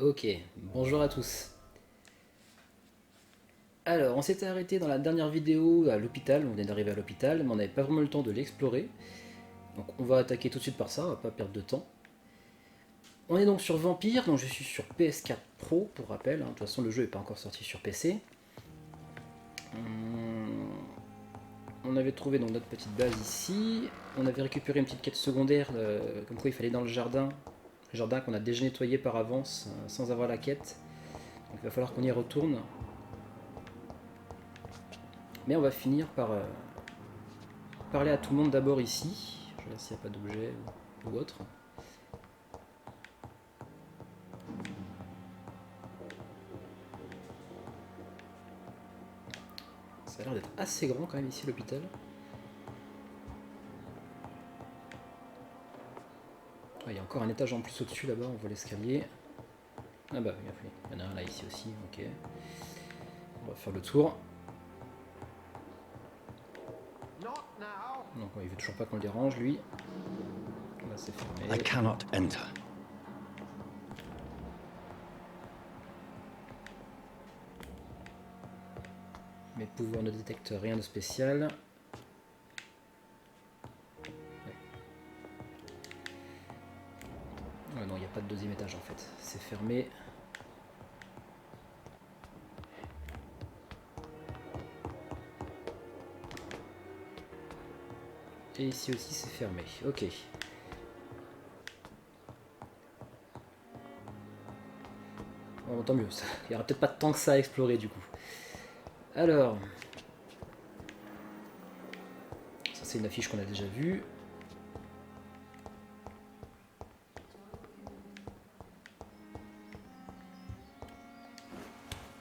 Ok, bonjour à tous. Alors, on s'était arrêté dans la dernière vidéo à l'hôpital, on venait d'arriver à l'hôpital, mais on n'avait pas vraiment le temps de l'explorer. Donc on va attaquer tout de suite par ça, on va pas perdre de temps. On est donc sur Vampyr, donc je suis sur PS4 Pro pour rappel, hein. De toute façon le jeu n'est pas encore sorti sur PC. On avait trouvé donc notre petite base ici, on avait récupéré une petite quête secondaire, comme quoi il fallait dans le jardin qu'on a déjà nettoyé par avance sans avoir la quête. Donc il va falloir qu'on y retourne. Mais on va finir par parler à tout le monde d'abord ici. Je regarde s'il n'y a pas d'objet ou autre. Ça a l'air d'être assez grand quand même ici l'hôpital. Ah, il y a encore un étage en plus au-dessus là-bas, on voit l'escalier. Ah bah il y en a un là ici aussi, ok. On va faire le tour. Donc il veut toujours pas qu'on le dérange lui. Là c'est fermé. I cannot enter. Mes pouvoirs ne détectent rien de spécial. Ouais, non, il n'y a pas de deuxième étage en fait. C'est fermé. Et ici aussi c'est fermé. Ok. Bon, tant mieux, ça. Il n'y aura peut-être pas tant que ça à explorer du coup. Alors, ça c'est une affiche qu'on a déjà vue.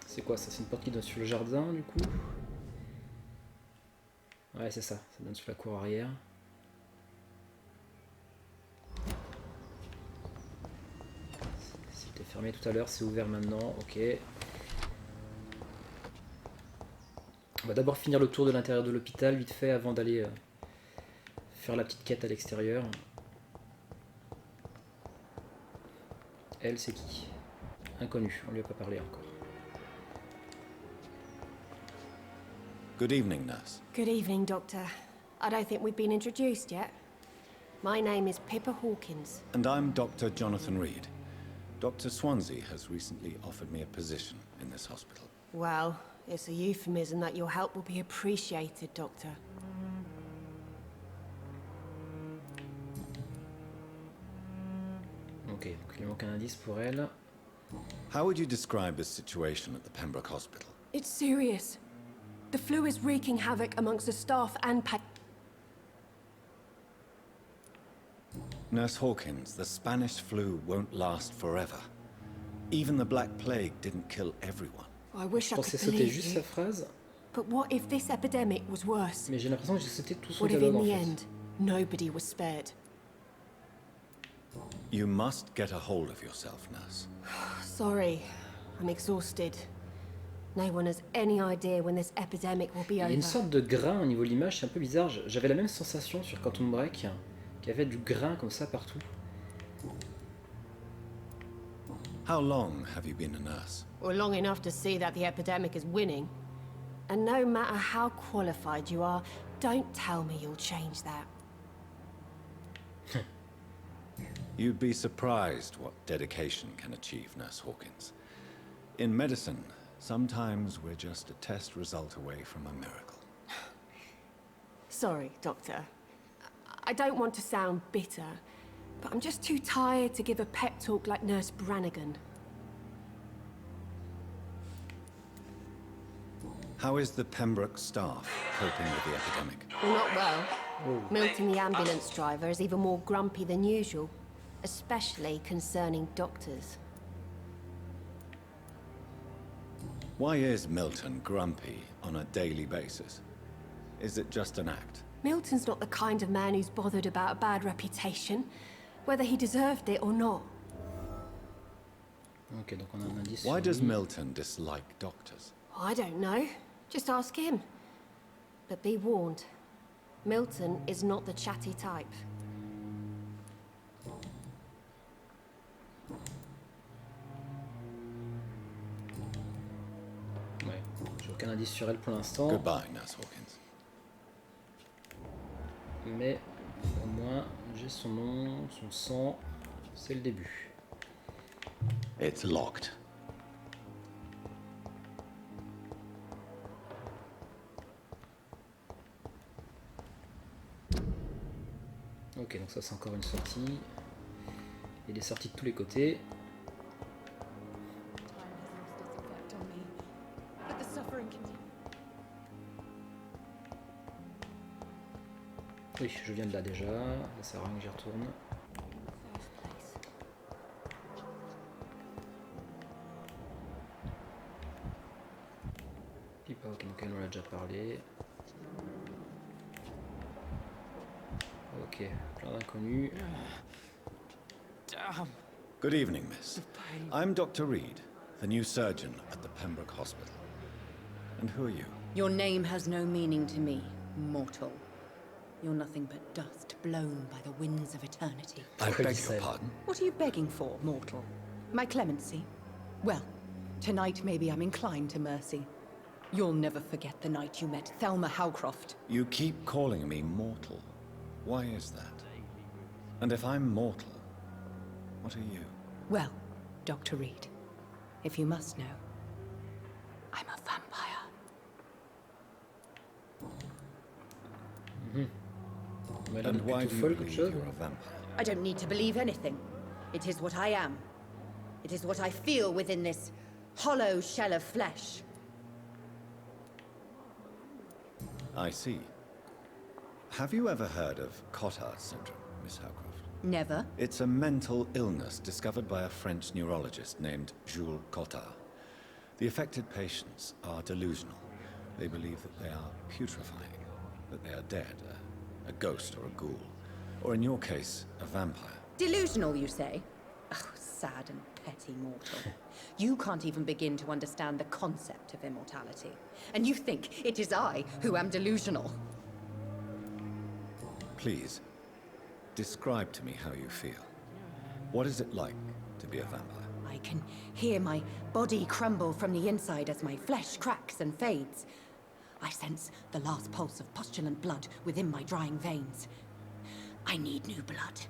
C'est quoi ça? C'est une porte qui donne sur le jardin du coup? Ouais c'est ça, ça donne sur la cour arrière. C'était fermé tout à l'heure, c'est ouvert maintenant, ok. On va d'abord finir le tour de l'intérieur de l'hôpital vite fait avant d'aller faire la petite quête à l'extérieur. Elle c'est qui? Inconnu, on lui a pas parlé encore. Good evening, nurse. Good evening, Doctor. I don't think we've been introduced yet. My name is Pippa Hawkins. And I'm Dr. Jonathan Reed. Dr. Swansea has recently offered me a position in this hospital. Well, it's a euphemism that your help will be appreciated, Doctor. Ok, donc il manque un indice pour elle. How would you describe the situation at the Pembroke Hospital? It's serious. The flu is wreaking havoc amongst the staff and Nurse Hawkins, the Spanish flu won't last forever. Even the Black Plague didn't kill everyone. I wish Je I pensais could sauter believe juste you. sa phrase, But what if this epidemic was worse? mais j'ai l'impression que j'ai sauté tout son What if dialogue in en the fait. end, nobody was spared? You must get a hold of yourself, nurse. Sorry, I'm exhausted. No one has any idea when this epidemic will be Il y a over. une sorte de grain au niveau de l'image, c'est un peu bizarre. J'avais la même sensation sur Quantum Break, qu'il y avait du grain comme ça partout. How long have you been a nurse? Or long enough to see that the epidemic is winning. And no matter how qualified you are, don't tell me you'll change that. You'd be surprised what dedication can achieve, Nurse Hawkins. In medicine, sometimes we're just a test result away from a miracle. Sorry, Doctor. I don't want to sound bitter, but I'm just too tired to give a pep talk like Nurse Brannigan. How is the Pembroke staff coping with the epidemic? Well, not well. Milton, the ambulance driver, is even more grumpy than usual, especially concerning doctors. Why is Milton grumpy on a daily basis? Is it just an act? Milton's not the kind of man who's bothered about a bad reputation, whether he deserved it or not. Ok, donc on a un indice. Why sur does lui. Milton dislike doctors? I don't know. Just ask him. But be warned, Milton is not the chatty type. Aucun indice sur elle pour l'instant. Goodbye, Nurse Hawkins. Mais au moins j'ai son nom, son sang, c'est le début. It's locked. Ok, donc ça c'est encore une sortie. Il y a des sorties de tous les côtés. Oui, je viens de là déjà, ça sert à rien que j'y retourne. Pipa, ok, donc elle on l'a déjà parlé. Ok, plein d'inconnus. Good evening, miss. I'm Dr. Reed, the new surgeon at the Pembroke Hospital. And who are you? Your name has no meaning to me, mortal. You're nothing but dust blown by the winds of eternity. I beg your pardon? What are you begging for, mortal? My clemency? Well, tonight maybe I'm inclined to mercy. You'll never forget the night you met Thelma Howcroft. You keep calling me mortal. Why is that? And if I'm mortal, what are you? Well, Dr. Reed, if you must know, I'm a vampire. And why do you believe you're a vampire? I don't need to believe anything. It is what I am. It is what I feel within this hollow shell of flesh. I see. Have you ever heard of Cotard syndrome, Miss Howcroft? Never. It's a mental illness discovered by a French neurologist named Jules Cotard. The affected patients are delusional. They believe that they are putrefying, that they are dead, a ghost or a ghoul, or in your case, a vampire. Delusional, you say? Oh, sad and petty mortal. You can't even begin to understand the concept of immortality. And you think it is I who am delusional. Please, describe to me how you feel. What is it like to be a vampire? I can hear my body crumble from the inside as my flesh cracks and fades. I sense the last pulse of postulant blood within my drying veins. I need new blood.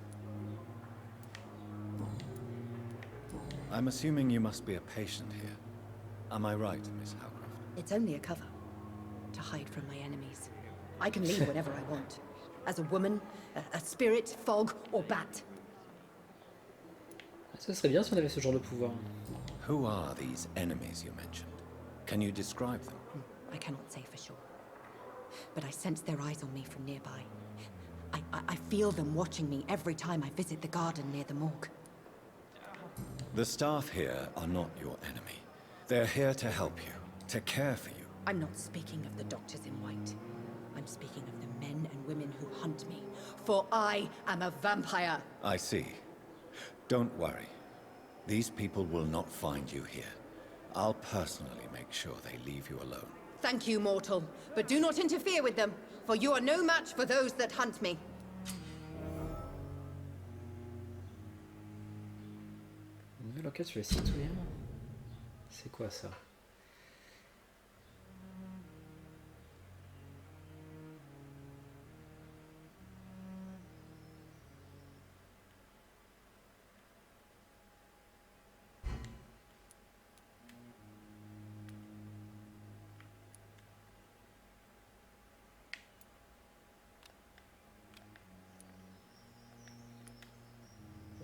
I'm assuming you must be a patient here. Am I right, Miss Howcroft? It's only a cover. To hide from my enemies. I can leave whenever I want. As a woman, a spirit, fog, or bat. Ce serait bien si on avait ce genre de pouvoir. Who are these enemies you mentioned? Can you describe them? I cannot say for sure. But I sense their eyes on me from nearby. I feel them watching me every time I visit the garden near the morgue. The staff here are not your enemy. They're here to help you, to care for you. I'm not speaking of the doctors in white. I'm speaking of the men and women who hunt me. For I am a vampire. I see. Don't worry. These people will not find you here. I'll personally make sure they leave you alone. Thank you, mortal. But do not interfere with them, for you are no match for those that hunt me. Une nouvelle enquête sur les citoyens. C'est quoi ça?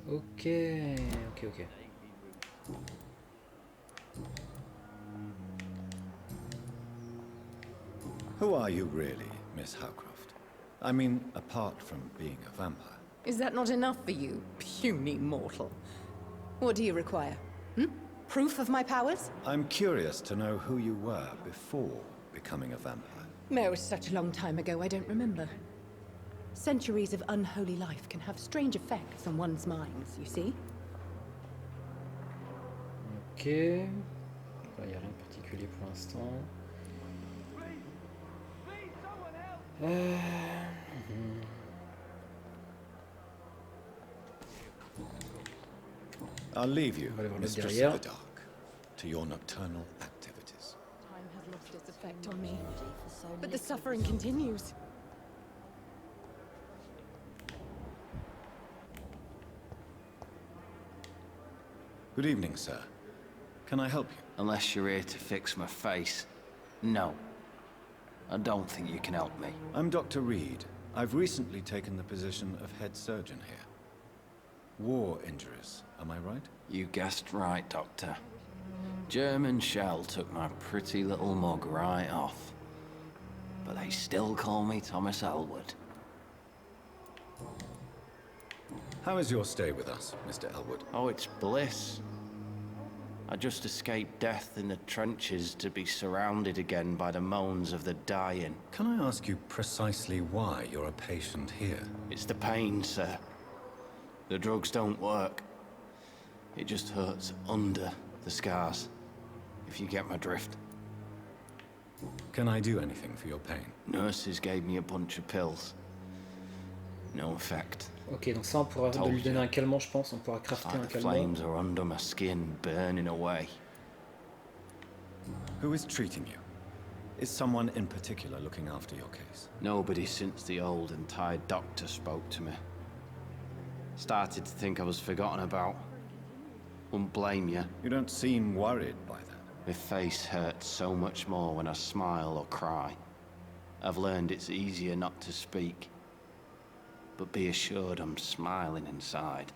Ok. Who are you really, Miss Howcroft? I mean, apart from being a vampire. Is that not enough for you, puny mortal? What do you require? Proof of my powers? I'm curious to know who you were before becoming a vampire. No, such a long time ago, I don't remember. Centuries of unholy life can have strange effects on one's minds, you see? Ok. Il n'y a rien de particulier pour l'instant. I'll leave you, On va aller voir l'autre Mistress derrière. of the Dark, to your nocturnal activities. Time has lost its effect on me. But the suffering continues. Good evening, sir. Can I help you? Unless you're here to fix my face. No. I don't think you can help me. I'm Dr. Reed. I've recently taken the position of head surgeon here. War injuries, am I right? You guessed right, Doctor. German shell took my pretty little mug right off. But they still call me Thomas Elwood. How is your stay with us, Mr. Elwood? Oh, it's bliss. I just escaped death in the trenches to be surrounded again by the moans of the dying. Can I ask you precisely why you're a patient here? It's the pain, sir. The drugs don't work. It just hurts under the scars, if you get my drift. Can I do anything for your pain? Nurses gave me a bunch of pills. No effect. Ok, donc ça on pourra de lui donner un calmant, je pense. On pourra crafter un Like the calmant. flames are under my skin, burning away. Who is treating you? Is someone in particular looking after your case? Nobody since the old and tired doctor spoke to me. Started to think I was forgotten about. Wouldn't blame you. You don't seem worried by that. My face hurts so much more when I smile or cry. I've learned it's easier not to speak. But be assured I'm smiling inside.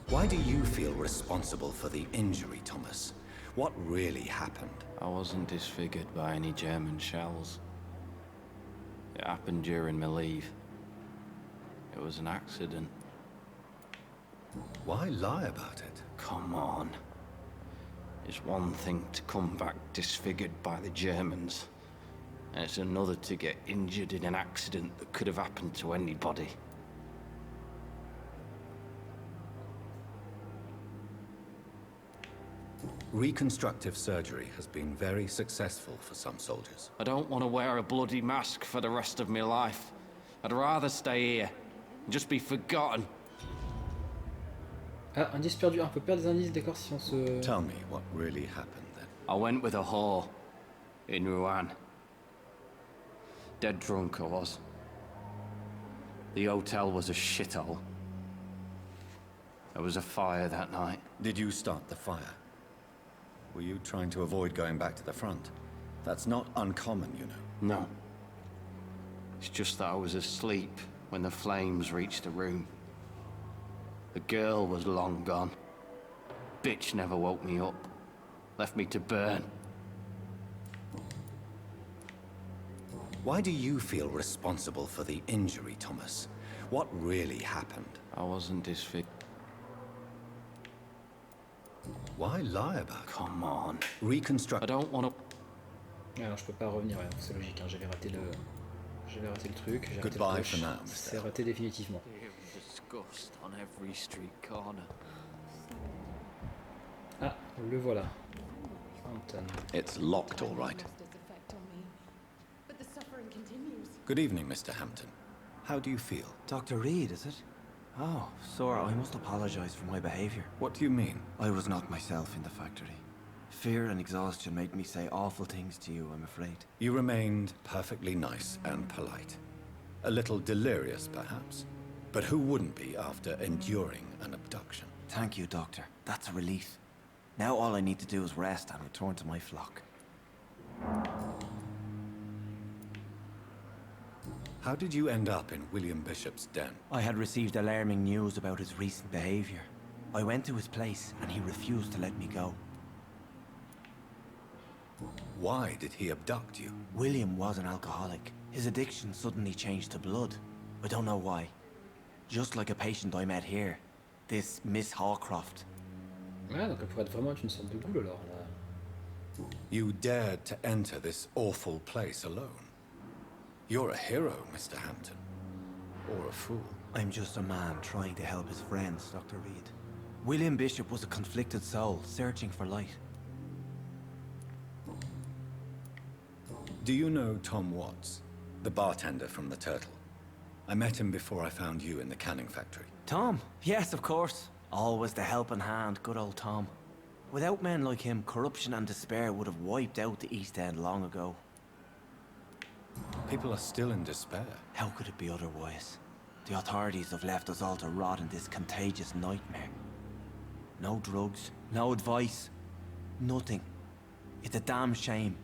Why do you feel responsible for the injury, Thomas? What really happened? I wasn't disfigured by any German shells. It happened during my leave. It was an accident. Why lie about it? Come on. It's one thing to come back disfigured by the Germans, and it's another to get injured in an accident that could have happened to anybody. Reconstructive surgery has been very successful for some soldiers. I don't want to wear a bloody mask for the rest of my life. I'd rather stay here and just be forgotten. Ah, indice perdu. On peut perdre des indices, d'accord, si on se... Tell me what really happened then. I went with a whore in Rouen. Dead drunk I was. The hotel was a shithole. There was a fire that night. Did you start the fire? Were you trying to avoid going back to the front? That's not uncommon, you know. No. It's just that I was asleep when the flames reached the room. The girl was long gone. Bitch never woke me up. Left me to burn. Why do you feel responsible for the injury, Thomas? What really happened? I wasn't disfigured. Why lie about it? Come on. Reconstruct... I don't want to... Alors je peux pas revenir, ouais, c'est logique, hein, j'avais raté le truc, j'ai raté le Goodbye coche. for now, Mr. C'est raté définitivement. Disgust on every street corner. Ah, le voilà. Hampton. It's locked, all right. Effect on me. But the suffering continues. Good evening, Mr. Hampton. How do you feel? Dr. Reed, is it? Oh, Sora, I must apologize for my behavior. What do you mean? I was not myself in the factory. Fear and exhaustion made me say awful things to you, I'm afraid. You remained perfectly nice and polite. A little delirious, perhaps. But who wouldn't be after enduring an abduction? Thank you, Doctor. That's a relief. Now all I need to do is rest and return to my flock. How did you end up in William Bishop's den? I had received alarming news about his recent behavior. I went to his place and he refused to let me go. Why did he abduct you? William was an alcoholic. His addiction suddenly changed to blood. I don't know why. Just like a patient I met here. This Miss Howcroft. Ah, donc elle pourrait être vraiment être une sorte de goule alors là. You dared to enter this awful place alone. You're a hero, Mr. Hampton. Or a fool. I'm just a man trying to help his friends, Dr. Reed. William Bishop was a conflicted soul, searching for light. Do you know Tom Watts, the bartender from the Turtle? I met him before I found you in the canning factory. Tom? Yes, of course. Always the helping hand, good old Tom. Without men like him, corruption and despair would have wiped out the East End long ago. People are still in despair. How could it be otherwise? The authorities have left us all to rot in this contagious nightmare. No drugs, no advice, nothing. It's a damn shame.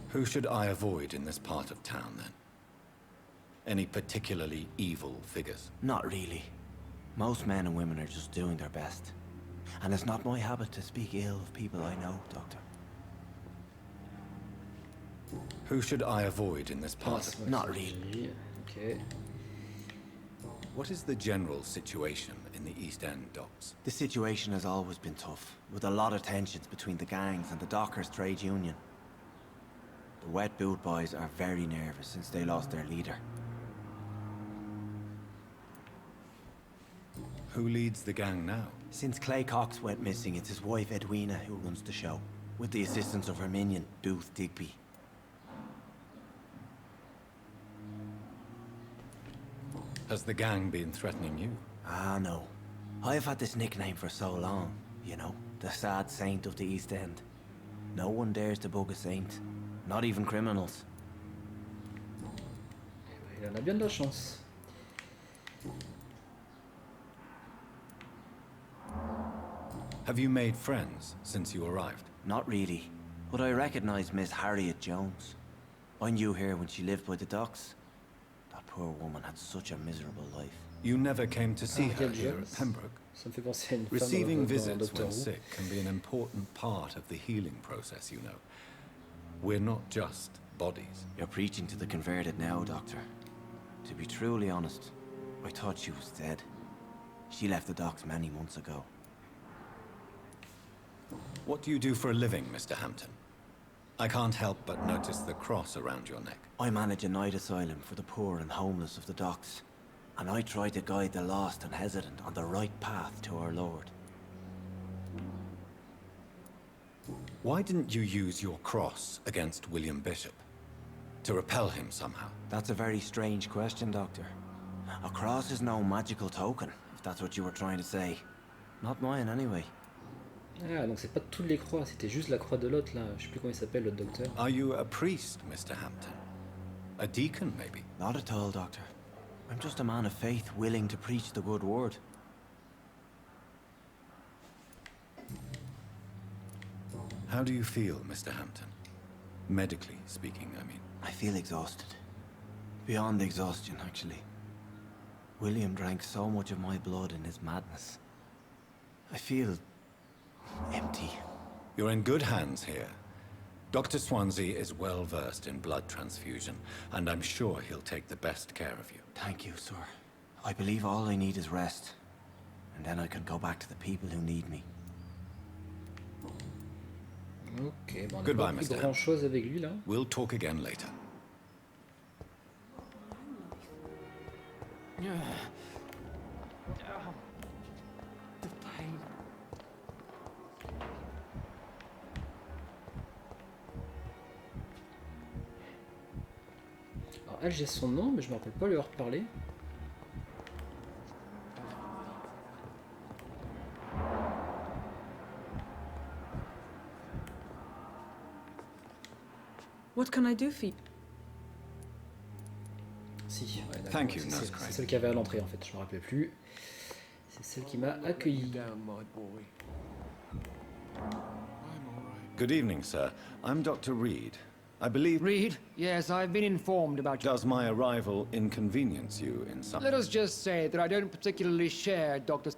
Who should I avoid in this part of town, then? Any particularly evil figures? Not really. Most men and women are just doing their best. And it's not my habit to speak ill of people I know, Doctor. Who should I avoid in this part of... Not really. Ok. What is the general situation in the East End docks? The situation has always been tough, with a lot of tensions between the gangs and the dockers' trade union. The wet boot boys are very nervous since they lost their leader. Who leads the gang now? Since Clay Cox went missing, it's his wife Edwina who runs the show, with the assistance of her minion, Booth Digby. Has the gang been threatening you? Ah, no. I've had this nickname for so long, you know, the sad saint of the East End. No one dares to bug a saint, not even criminals. Il en a bien de la chance. Have you made friends since you arrived? Not really, but I recognize Miss Harriet Jones. I knew her when she lived by the docks. That poor woman had such a miserable life. You never came to see her quel here jeu. at Pembroke? Ça me fait penser à une femme Receiving dans visits Doctor when Who. sick can be an important part of the healing process, you know. We're not just bodies. You're preaching to the converted now, Doctor. To be truly honest, I thought she was dead. She left the docks many months ago. What do you do for a living, Mr. Hampton? I can't help but notice the cross around your neck. I manage a night asylum for the poor and homeless of the docks, and I try to guide the lost and hesitant on the right path to our Lord. Why didn't you use your cross against William Bishop? To repel him somehow? That's a very strange question, Doctor. A cross is no magical token, if that's what you were trying to say. Not mine, anyway. Ah, donc c'est pas toutes les croix, c'était juste la croix de l'autre là. Je sais plus comment il s'appelle, l'autre docteur. Are you a priest, Mr. Hampton? A deacon, maybe? Not at all, Doctor. I'm just a man of faith willing to preach the good word. How do you feel, Mr. Hampton? Medically speaking, I mean. I feel exhausted. Beyond exhaustion, actually. William drank so much of my blood in his madness. I feel empty. You're in good hands here. Dr. Swansea is well versed in blood transfusion, and I'm sure he'll take the best care of you. Thank you, sir. I believe all I need is rest. And then I can go back to the people who need me. Ok, bon, on n'a Goodbye, pas pris Mr. grand chose avec lui là. We'll talk again later. The pain. Alors elle, j'ai son nom, mais je me rappelle pas lui avoir parlé. What can I do for you? Si, ouais, d'accord. Thank you, C'est Nurse Crane. celle qui avait à l'entrée en fait, je me rappelais plus. C'est celle qui m'a accueilli. Good evening, sir. I'm Dr. Reed. I believe... Reed? Yes, I've been informed about you. Does my arrival inconvenience you in some... Let us just say that I don't particularly share Dr.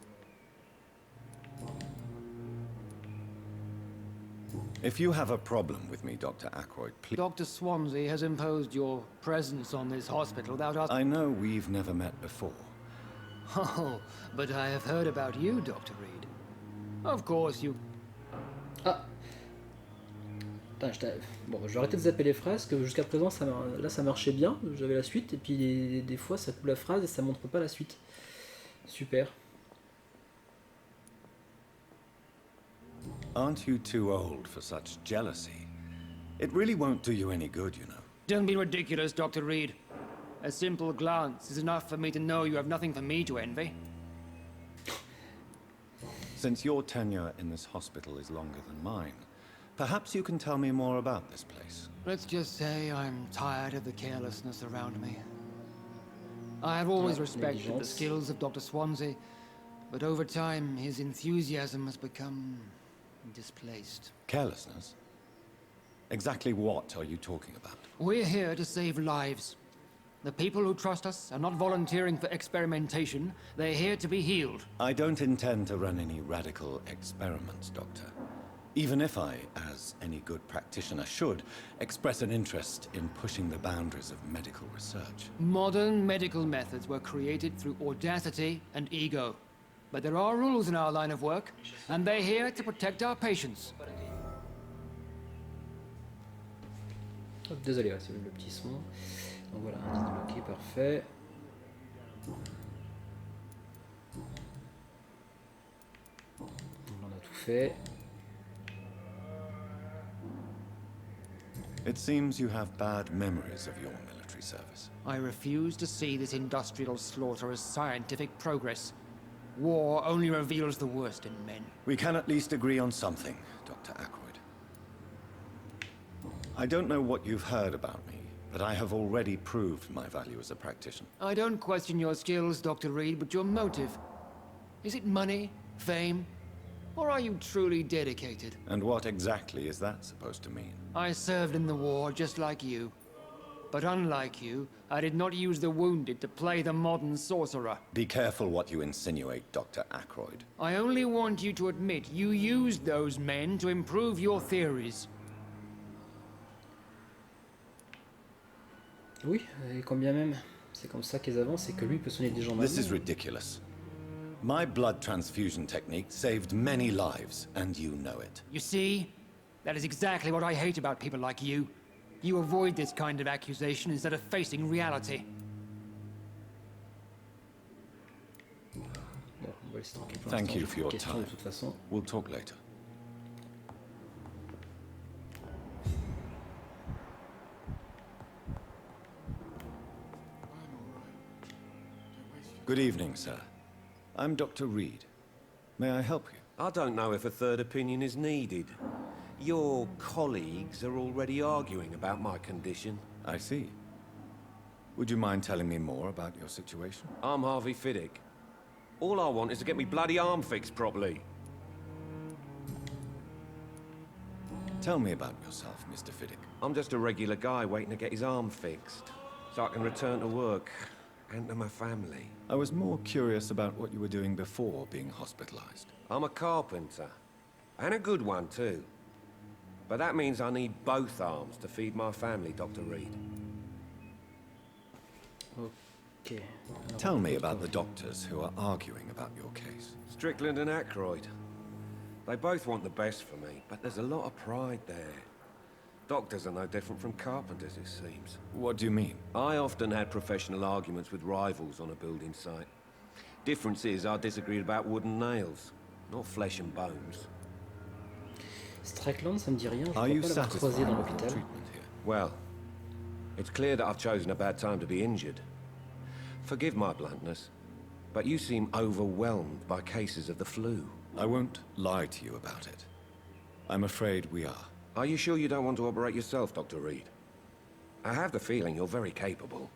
If you have a problem with me, Dr. Ackroyd, please... Dr. Swansea has imposed your presence on this hospital without us. I know we've never met before. Oh, but I have heard about you, Dr. Reed. Of course, you... Ah Putain, bon, je vais arrêter de zapper les phrases, que jusqu'à présent, là ça marchait bien, j'avais la suite, et puis des fois ça coupe la phrase et ça montre pas la suite. Super. Aren't you too old for such jealousy? It really won't do you any good, you know. Don't be ridiculous, Dr. Reed. A simple glance is enough for me to know you have nothing for me to envy. Since your tenure in this hospital is longer than mine, perhaps you can tell me more about this place. Let's just say I'm tired of the carelessness around me. I have always respected the skills of Dr. Swansea, but over time his enthusiasm has become displaced. Carelessness? Exactly what are you talking about? We're here to save lives. The people who trust us are not volunteering for experimentation. They're here to be healed. I don't intend to run any radical experiments, Doctor. Even if I, as any good practitioner should, express an interest in pushing the boundaries of medical research. Modern medical methods were created through audacity and ego. But there are rules in our line of work, and they're here to protect our patients. Hop, désolé, ouais, c'est le petit son. Donc voilà, indice débloqué, parfait. On a tout fait. It seems you have bad memories of your military service. I refuse to see this industrial slaughter as scientific progress. War only reveals the worst in men. We can at least agree on something, Dr. Ackroyd. I don't know what you've heard about me, but I have already proved my value as a practitioner. I don't question your skills, Dr. Reed, but your motive. Is it money, fame, or are you truly dedicated? And what exactly is that supposed to mean? I served in the war just like you. But unlike you, I did not use the wounded to play the modern sorcerer. Be careful what you insinuate, Dr. Ackroyd. I only want you to admit you used those men to improve your theories. Oui, et quand bien même, c'est comme ça qu'ils avancent, c'est que lui peut soigner des gens This is malades. ridiculous. My blood transfusion technique saved many lives, and you know it. You see? That is exactly what I hate about people like you. You avoid this kind of accusation instead of facing reality. Bon, on va laisser tranquille pour Thank l'instant, you j'ai for plus de your questions time. de toute façon. We'll talk later. Good evening, sir. I'm Dr. Reed. May I help you? I don't know if a third opinion is needed. Your colleagues are already arguing about my condition. I see. Would you mind telling me more about your situation? I'm Harvey Fiddick. All I want is to get me bloody arm fixed properly. Tell me about yourself, Mr. Fiddick. I'm just a regular guy waiting to get his arm fixed, so I can return to work and to my family. I was more curious about what you were doing before being hospitalized. I'm a carpenter, and a good one too. But that means I need both arms to feed my family, Dr. Reed. Ok. Alors, Tell me about the doctors who are arguing about your case. Strickland and Ackroyd. They both want the best for me, but there's a lot of pride there. Doctors are no different from carpenters, it seems. What do you mean? I often had professional arguments with rivals on a building site. Difference is I disagreed about wooden nails, not flesh and bones. Strickland, ça me dit rien, je Are crois you pas l'avoir croisé satisfied dans with the l'hôpital. treatment here? Well, it's clear that I've chosen a bad time to be injured. Forgive my bluntness, but you seem overwhelmed by cases of the flu. I won't lie to you about it. I'm afraid we are. Are you sure you don't want to operate yourself, Dr. Reed? I have the feeling you're very capable.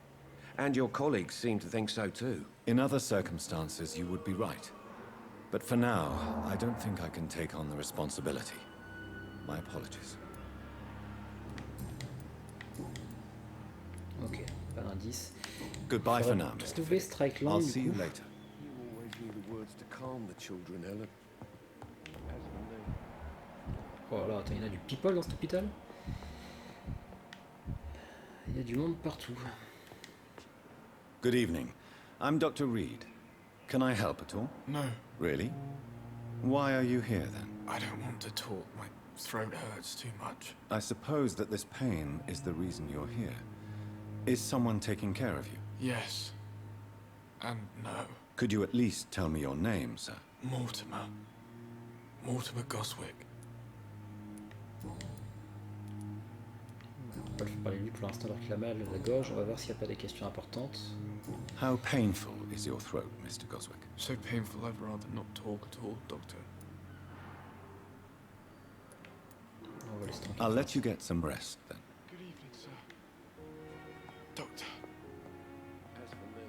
And your colleagues seem to think so too. In other circumstances, you would be right. But for now, I don't think I can take on the responsibility. My apologies. Ok, pas d'indice. Goodbye for now, Mr. Trouver Fiddick. Strickland, I'll du see you coup. later. You always knew the words to calm the children, Ellen. As for me. Oh là, attends, il y a du people dans cet hôpital. Il y a du monde partout. Good evening. I'm Dr. Reed. Can I help at all? No, Really? Why are you here then? I don't want to talk. My throat hurts too much. I suppose that this pain is the reason you're here. Is someone taking care of you? Yes. And no. Could you at least tell me your name, sir? Mortimer. Mortimer Goswick. On va pas le faire parler de lui pour l'instant alors qu'il a mal à la gorge. On va voir s'il n'y a pas des questions importantes. How painful is your throat, Mr. Goswick? So painful I'd rather not talk at all, Doctor. laisser tranquille. I'll let you get some rest then. Good evening, sir. Doctor. As for me,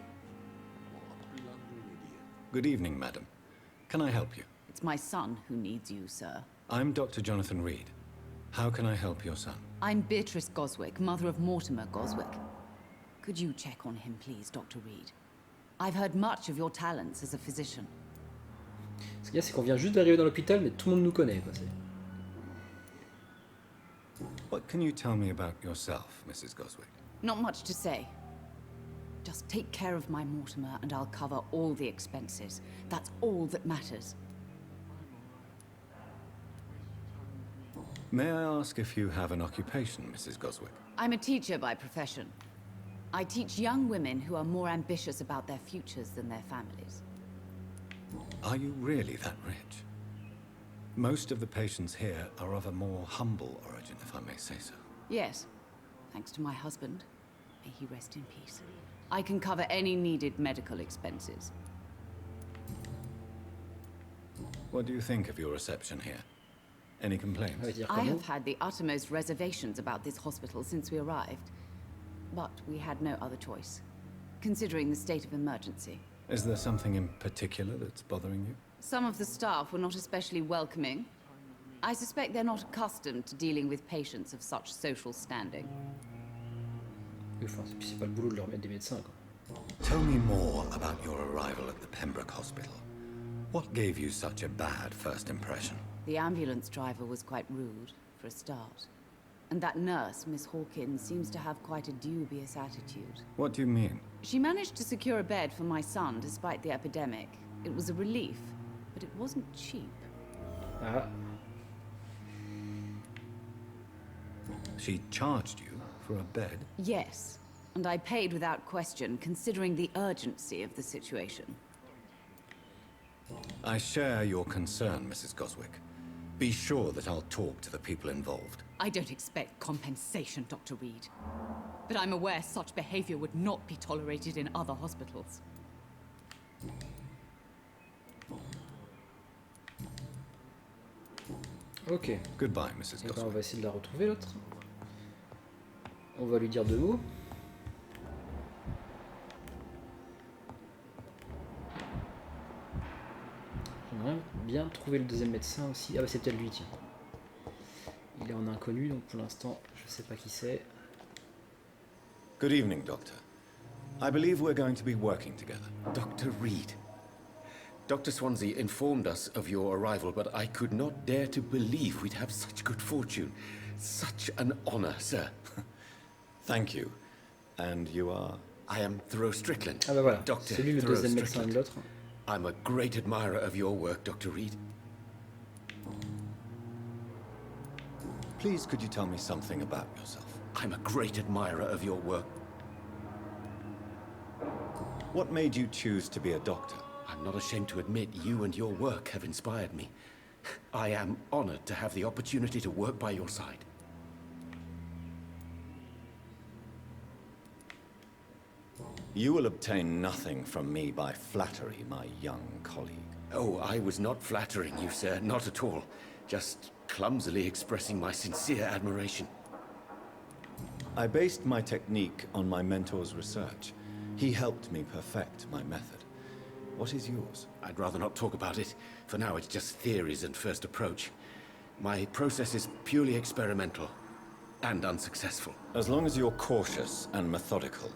what a blundering idiot. Good evening, madam. Can I help you? It's my son who needs you, sir. I'm Dr. Jonathan Reed. How can I help your son? I'm Beatrice Goswick, mother of Mortimer Goswick. Could you check on him, please, Dr. Reed? I've heard much of your talents as a physician. Ce qu'il y a, c'est qu'on vient juste d'arriver dans l'hôpital, mais tout le monde nous connaît, quoi. What can you tell me about yourself, Mrs. Goswick? Not much to say. Just take care of my Mortimer and I'll cover all the expenses. That's all that matters. May I ask if you have an occupation, Mrs. Goswick? I'm a teacher by profession. I teach young women who are more ambitious about their futures than their families. Are you really that rich? Most of the patients here are of a more humble origin, if I may say so. Yes, thanks to my husband. May he rest in peace. I can cover any needed medical expenses. What do you think of your reception here? Any complaints? I have had the uttermost reservations about this hospital since we arrived. But we had no other choice, considering the state of emergency. Is there something in particular that's bothering you? Some of the staff were not especially welcoming. I suspect they're not accustomed to dealing with patients of such social standing. Enfin, c'est pas le boulot de leur mettre des médecins, quoi. Tell me more about your arrival at the Pembroke Hospital. What gave you such a bad first impression? The ambulance driver was quite rude, for a start. And that nurse, Miss Hawkins, seems to have quite a dubious attitude. What do you mean? She managed to secure a bed for my son despite the epidemic. It was a relief, but it wasn't cheap. Ah. She charged you for a bed? Yes, and I paid without question, considering the urgency of the situation. I share your concern, Mrs. Goswick. Be sure that I'll talk to the people involved. I don't expect compensation, Dr. Reed. But I'm aware such behavior would not be tolerated in other hospitals. Ok. Goodbye, Mrs. Goswick. On va essayer de la retrouver, l'autre. On va lui dire deux mots. J'aimerais bien trouver le deuxième médecin aussi. Ah bah c'est peut-être lui, tiens. Il est en inconnu, donc pour l'instant, je sais pas qui c'est. Good evening, Doctor. I believe we're going to be working together. Dr. Reed. Dr. Swansea informed us of your arrival, but I could not dare to believe we'd have such good fortune. Such an honor, sir. Thank you. And you are? I am Thoreau Strickland. Ah bah voilà, Dr. c'est lui le Thoreau deuxième médecin Strickland. de l'autre. I'm a great admirer of your work, Dr. Reed. Please, could you tell me something about yourself? I'm a great admirer of your work. What made you choose to be a doctor? I'm not ashamed to admit you and your work have inspired me. I am honored to have the opportunity to work by your side. You will obtain nothing from me by flattery, my young colleague. Oh, I was not flattering you, sir, not at all. Just clumsily expressing my sincere admiration. I based my technique on my mentor's research. He helped me perfect my method. What is yours? I'd rather not talk about it. For now, it's just theories and first approach. My process is purely experimental and unsuccessful. As long as you're cautious and methodical,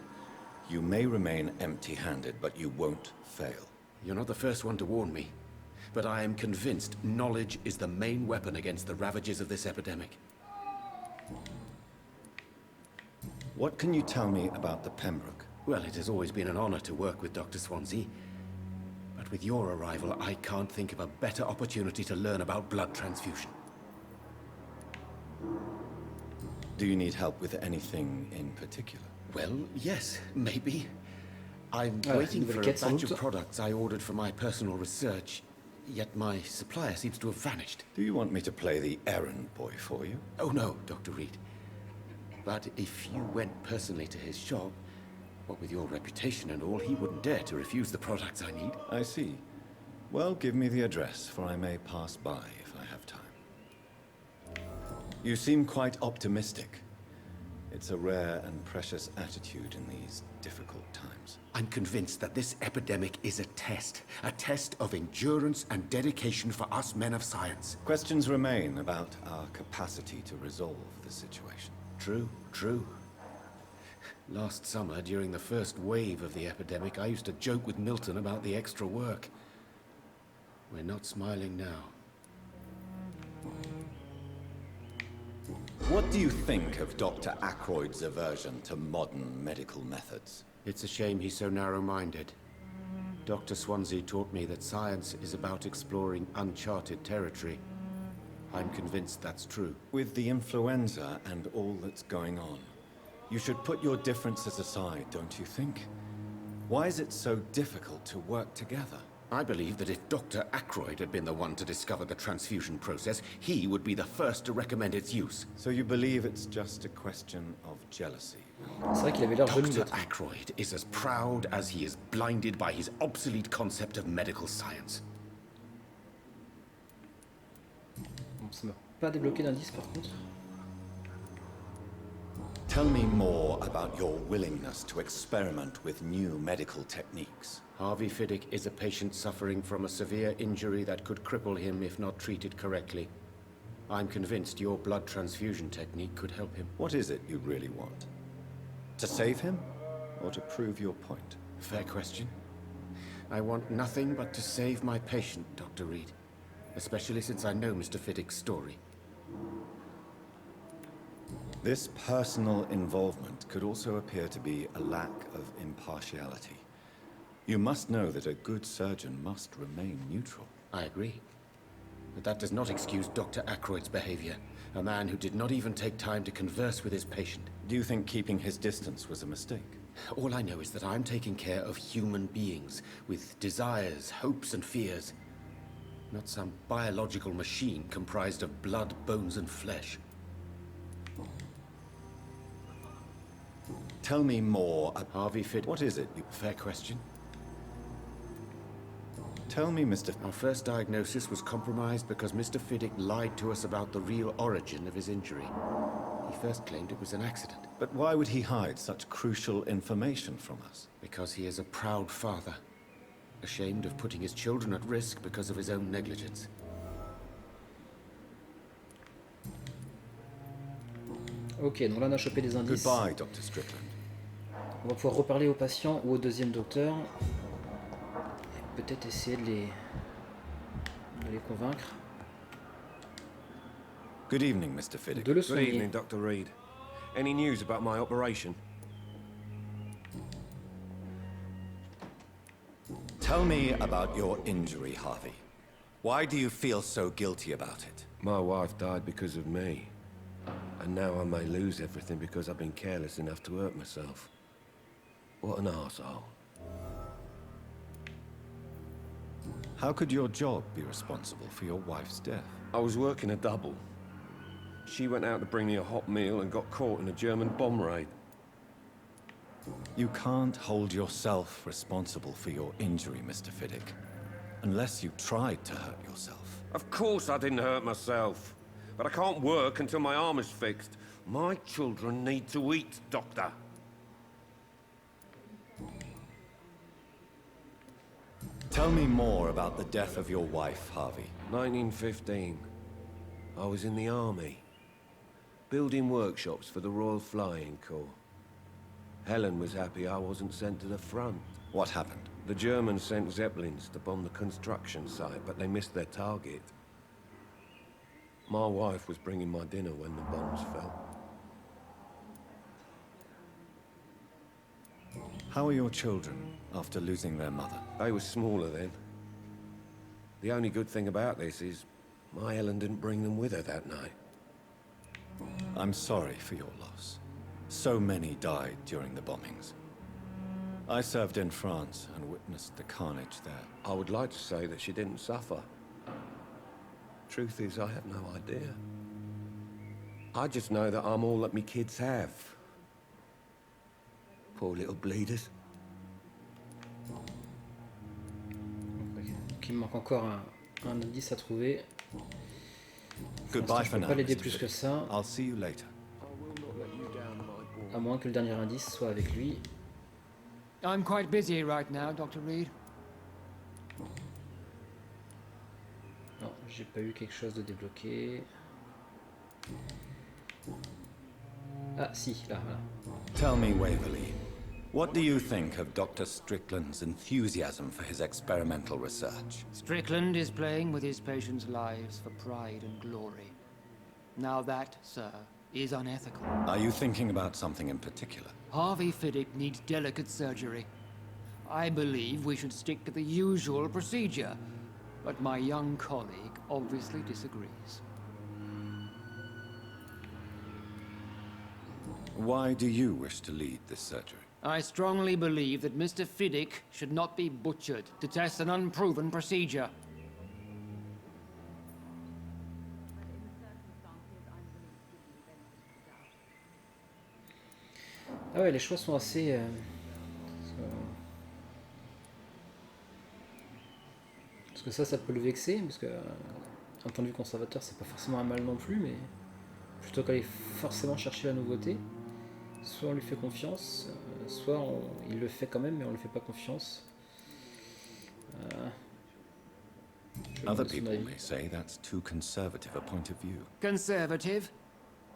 you may remain empty-handed, but you won't fail. You're not the first one to warn me, but I am convinced knowledge is the main weapon against the ravages of this epidemic. What can you tell me about the Pembroke? Well, it has always been an honor to work with Dr. Swansea. But with your arrival, I can't think of a better opportunity to learn about blood transfusion. Do you need help with anything in particular? Well, yes, maybe. I'm waiting for a batch of products I ordered for my personal research, yet my supplier seems to have vanished. Do you want me to play the errand boy for you? Oh no, Dr. Reed. But if you went personally to his shop, what with your reputation and all, he wouldn't dare to refuse the products I need. I see. Well, give me the address, for I may pass by if I have time. You seem quite optimistic. It's a rare and precious attitude in these difficult times. I'm convinced that this epidemic is a test of endurance and dedication for us men of science. Questions remain about our capacity to resolve the situation. True, true. Last summer, during the first wave of the epidemic, I used to joke with Milton about the extra work. We're not smiling now. What do you think of Dr. Ackroyd's aversion to modern medical methods? It's a shame he's so narrow-minded. Dr. Swansea taught me that science is about exploring uncharted territory. I'm convinced that's true. With the influenza and all that's going on, you should put your differences aside, don't you think? Why is it so difficult to work together? I believe that if Dr. Ackroyd had been the one to discover the transfusion process, he would be the first to recommend its use. So you believe it's just a question of jealousy? C'est vrai qu'il avait l'air jaloux Dr. d'être. Ackroyd is as proud as he is blinded by his obsolete concept of medical science. Bon, ça m'a pas débloqué d'indice par contre. Tell me more about your willingness to experiment with new medical techniques. Harvey Fiddick is a patient suffering from a severe injury that could cripple him if not treated correctly. I'm convinced your blood transfusion technique could help him. What is it you really want? To save him, or to prove your point? Fair question. I want nothing but to save my patient, Dr. Reed. Especially since I know Mr. Fiddick's story. This personal involvement could also appear to be a lack of impartiality. You must know that a good surgeon must remain neutral. I agree. But that does not excuse Dr. Ackroyd's behavior. A man who did not even take time to converse with his patient. Do you think keeping his distance was a mistake? All I know is that I'm taking care of human beings with desires, hopes, and fears. Not some biological machine comprised of blood, bones, and flesh. Tell me more. Harvey Fiddick. What is it? Fair question. Tell me, Mr. Our first diagnosis was compromised because Mr. Fiddick lied to us about the real origin of his injury. He first claimed it was an accident. But why would he hide such crucial information from us? Because he is a proud father, ashamed of putting his children at risk because of his own negligence. Ok, donc là on a chopé des indices. Goodbye, Dr. Strickland. On va pouvoir reparler au patient ou au deuxième docteur. Et peut-être essayer de les convaincre. Good evening, Mr. Fiddick. De le Good soigner. evening, Dr. Reed. Any news about my operation? Tell me about your injury, Harvey. Why do you feel so guilty about it? My wife died because of me. And now I may lose everything because I've been careless enough to hurt myself. What an arsehole. How could your job be responsible for your wife's death? I was working a double. She went out to bring me a hot meal and got caught in a German bomb raid. You can't hold yourself responsible for your injury, Mr. Fiddick, unless you tried to hurt yourself. Of course I didn't hurt myself. But I can't work until my arm is fixed. My children need to eat, Doctor. Tell me more about the death of your wife, Harvey. 1915. I was in the army. Building workshops for the Royal Flying Corps. Helen was happy I wasn't sent to the front. What happened? The Germans sent Zeppelins to bomb the construction site, but they missed their target. My wife was bringing my dinner when the bombs fell. How are your children after losing their mother? They were smaller then. The only good thing about this is my Helen didn't bring them with her that night. I'm sorry for your loss. So many died during the bombings. I served in France and witnessed the carnage there. I would like to say that she didn't suffer. Truth is, I have no idea. I just know that I'm all that me kids have. Poor little bleeders. Donc il me manque encore un indice à trouver. Goodbye je for peux now, pas l'aider Mr. plus que Fiddick. ça, I'll see you later. à moins que le dernier indice soit avec lui. I'm quite busy right now, Dr. Reed. Non, j'ai pas eu quelque chose de débloqué. Ah si, là, voilà. Tell me, Waverly, what do you think of Dr. Strickland's enthusiasm for his experimental research? Strickland is playing with his patients' lives for pride and glory. Now that, sir, is unethical. Are you thinking about something in particular? Harvey Fiddick needs delicate surgery. I believe we should stick to the usual procedure, but my young colleague obviously disagrees. Why do you wish to lead this surgery? I strongly believe that Mr. Fiddick should not be butchered to test an unproven procedure. Ah ouais, les choix sont assez... Parce que ça peut le vexer, parce que d'un point de vue conservateur, c'est pas forcément un mal non plus, mais plutôt qu'aller forcément chercher la nouveauté, soit on lui fait confiance, soit il le fait quand même, mais on lui fait pas confiance. Other people may say that's too conservative a point of view. Conservative?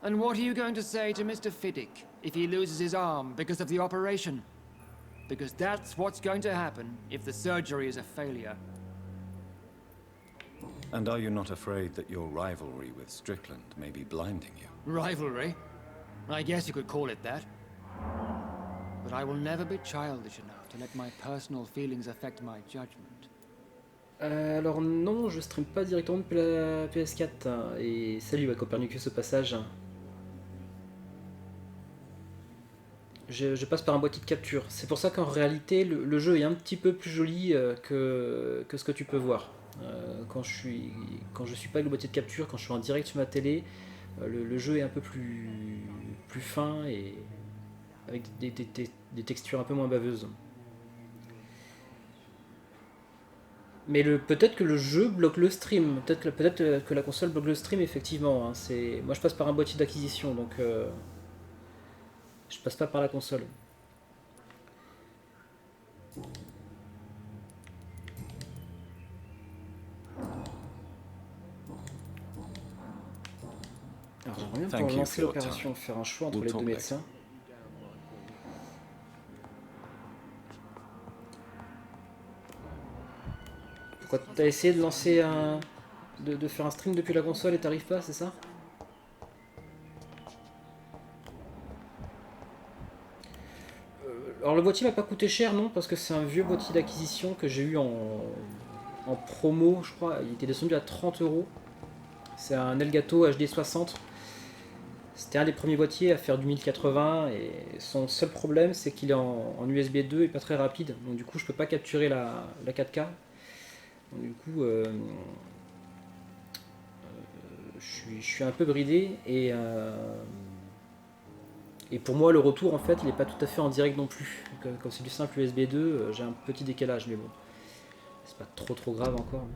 And what are you going to say to Mr. Fiddick if he loses his arm because of the operation? Because that's what's going to happen if the surgery is a failure. And are you not afraid that your rivalry with Strickland may be blinding you? Rivalry? I guess you could call it that. But I will never be childish enough to let my personal feelings affect my judgment. Alors non, je stream pas directement depuis la PS4. Et salut Copernicus au passage. Je passe par un boîtier de capture. C'est pour ça qu'en réalité, le jeu est un petit peu plus joli que ce que tu peux voir. Quand je suis pas avec le boîtier de capture, quand je suis en direct sur ma télé, le jeu est un peu plus fin et avec des textures un peu moins baveuses. Mais peut-être que le jeu bloque le stream, peut-être que la console bloque le stream effectivement. Hein. Moi je passe par un boîtier d'acquisition, donc je passe pas par la console. Alors j'aimerais bien pour lancer l'opération faire un choix entre les deux médecins. Pourquoi t'as essayé de lancer de faire un stream depuis la console et t'arrives pas, c'est ça? Alors le boîtier m'a pas coûté cher, non, parce que c'est un vieux boîtier d'acquisition que j'ai eu en promo, je crois, il était descendu à 30 €. C'est un Elgato HD 60. C'était un des premiers boîtiers à faire du 1080 et son seul problème c'est qu'il est en USB 2 et pas très rapide, donc du coup je peux pas capturer la 4K. Donc, du coup je suis un peu bridé et pour moi le retour en fait il est pas tout à fait en direct non plus. Comme c'est du simple USB 2, j'ai un petit décalage, mais bon c'est pas trop grave encore.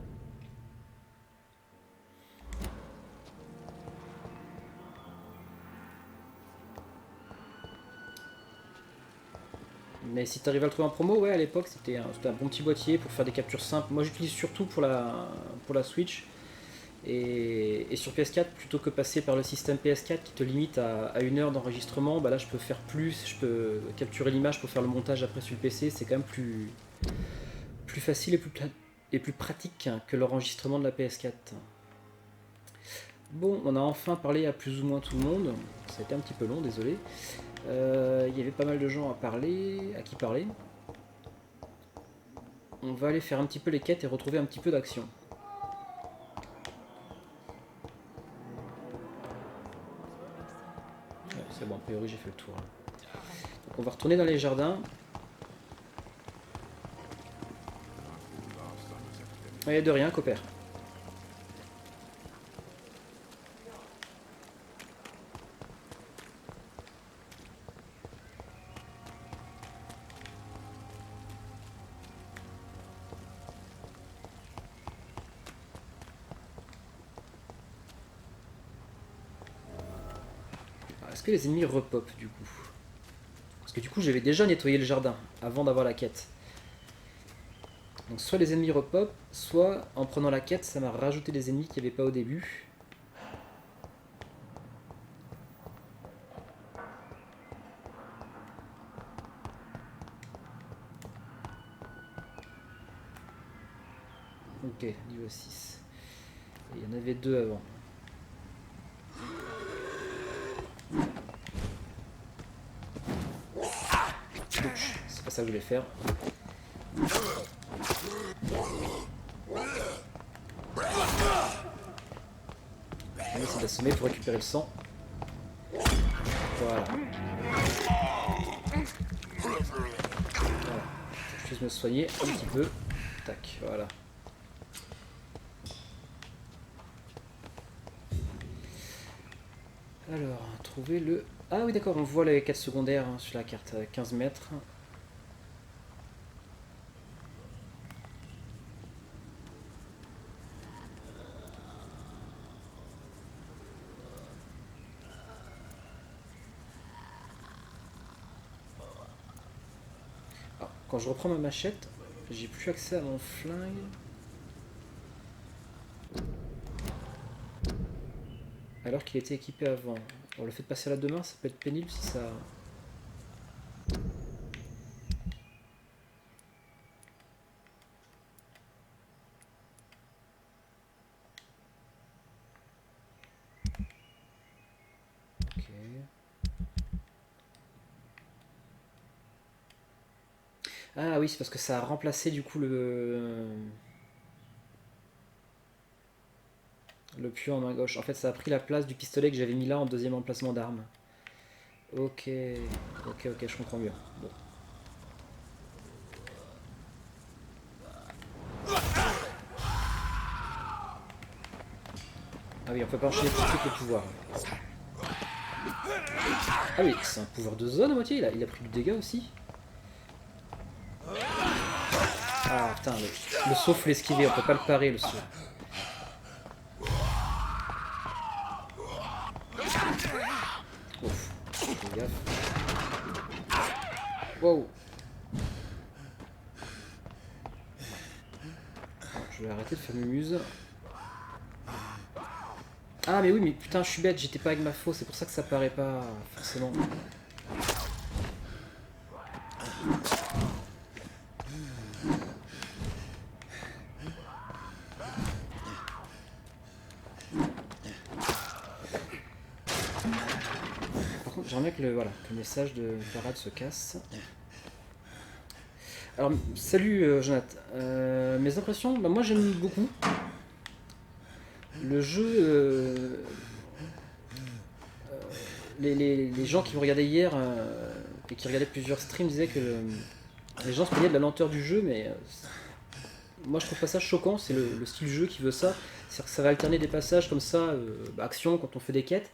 Mais si tu arrives à le trouver en promo, ouais, à l'époque c'était un bon petit boîtier pour faire des captures simples. Moi j'utilise surtout pour la Switch et sur PS4, plutôt que passer par le système PS4 qui te limite à 1 heure d'enregistrement, bah là je peux faire plus, je peux capturer l'image pour faire le montage après sur le PC. C'est quand même plus facile et plus pratique que l'enregistrement de la PS4. Bon, on a enfin parlé à plus ou moins tout le monde. Ça a été un petit peu long, désolé. Il y avait pas mal de gens à qui parler. On va aller faire un petit peu les quêtes et retrouver un petit peu d'action. Ouais, c'est bon, a priori j'ai fait le tour. Donc on va retourner dans les jardins. Ouais, de rien, Copper. est-ce que les ennemis repop du coup? Parce que du coup j'avais déjà nettoyé le jardin avant d'avoir la quête. Donc soit les ennemis repop, soit en prenant la quête ça m'a rajouté des ennemis qu'il n'y avait pas au début. Ok, niveau 6. Et il y en avait 2 avant. C'est pas ça que je voulais faire. Je vais essayer d'assommer pour récupérer le sang. Voilà. Je vais juste me soigner un petit peu. Tac, voilà. Alors, trouver le... Ah oui d'accord, on voit les quêtes secondaires hein, sur la carte, 15 mètres. Alors, quand je reprends ma machette, j'ai plus accès à mon flingue. Alors qu'il était équipé avant. Alors, le fait de passer à la 2 mains, ça peut être pénible si ça... Ok. Ah oui, c'est parce que ça a remplacé du coup le pieu en main gauche. En fait, ça a pris la place du pistolet que j'avais mis là en deuxième emplacement d'arme. Ok, ok, je comprends mieux. Bon. Ah oui, on peut pas enchaîner tout de suite le pouvoir. Ah oui, c'est un pouvoir de zone à moitié, il a pris du dégât aussi. Ah putain, le saut faut l'esquiver, on peut pas le parer le saut. Ouf, fais gaffe. Wow. Je vais arrêter de faire mes muses. Ah mais oui, mais putain, je suis bête, j'étais pas avec ma faux, c'est pour ça que ça paraît pas forcément. Par contre, j'aimerais que le message de parade se casse. Alors, salut Jonathan. Mes impressions, bah, moi j'aime beaucoup. Le jeu... les gens qui me regardaient hier et qui regardaient plusieurs streams disaient que les gens se plaignaient de la lenteur du jeu, mais moi je trouve pas ça choquant, c'est le style jeu qui veut ça. C'est-à-dire que ça va alterner des passages comme ça, action quand on fait des quêtes,